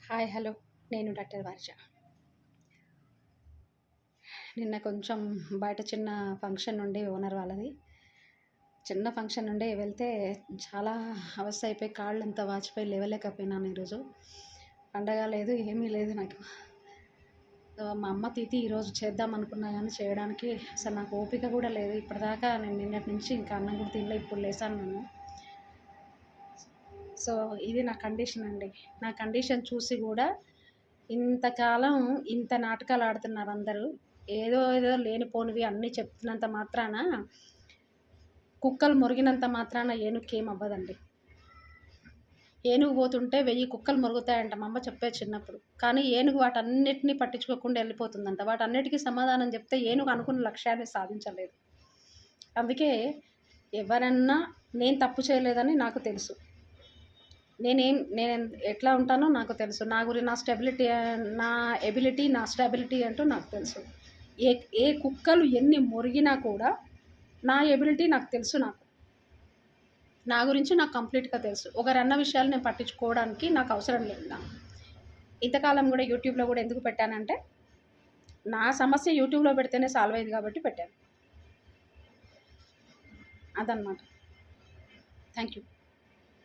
Hi hello నేను doctor వర్ష. నిన్న కొంచెం బయట చిన్న ఫంక్షన్ నుండి ఓనర్ వాళ్ళది చిన్న ఫంక్షన్ నుండి వెళ్తే చాలా అవస్థ అయిపోయి కాళ్ళంతా వాచిపోయి లేవలేకపోయినాను. ఈరోజు పండగ లేదు, ఏమీ లేదు నాకు. మా అమ్మ తిథి ఈరోజు చేద్దాం అనుకున్నా కానీ చేయడానికి అసలు నాకు ఓపిక కూడా లేదు. ఇప్పటిదాకా నేను నిన్నటి నుంచి ఇంకా అన్నం కూడా తినలే, ఇప్పుడు లేసాను నేను. సో ఇది నా కండిషన్ అండి. నా కండిషన్ చూసి కూడా ఇంతకాలం ఇంత నాటకాలు ఆడుతున్నారు అందరూ. ఏదో ఏదో లేనిపోనివి అన్నీ చెప్తున్నంత మాత్రాన, కుక్కలు మురిగినంత మాత్రాన ఏనుగుకేం అవ్వదండి. ఏనుగు పోతుంటే 1000 కుక్కలు మురుగుతాయంట మా అమ్మ చెప్పేది చిన్నప్పుడు. కానీ ఏనుగు వాటన్నిటినీ పట్టించుకోకుండా వెళ్ళిపోతుందంట. వాటన్నిటికీ సమాధానం చెప్తే ఏనుగు అనుకున్న లక్ష్యాన్ని సాధించలేదు. అందుకే ఎవరన్నా నేను తప్పు చేయలేదని నాకు తెలుసు. నేను ఎట్లా ఉంటానో నాకు తెలుసు. నా ఎబిలిటీ నా స్టెబిలిటీ అంటూ నాకు తెలుసు. ఏ కుక్కలు ఎన్ని మురిగినా కూడా నా ఎబిలిటీ నాకు తెలుసు. నా గురించి నాకు కంప్లీట్గా తెలుసు. ఒకరన్న విషయాలు నేను పట్టించుకోవడానికి నాకు అవసరం లేదు. ఇంతకాలం కూడా యూట్యూబ్లో కూడా ఎందుకు పెట్టానంటే, నా సమస్య యూట్యూబ్లో పెడితేనే సాల్వ్ అయ్యింది కాబట్టి పెట్టాను. అదనమాట. Thank you.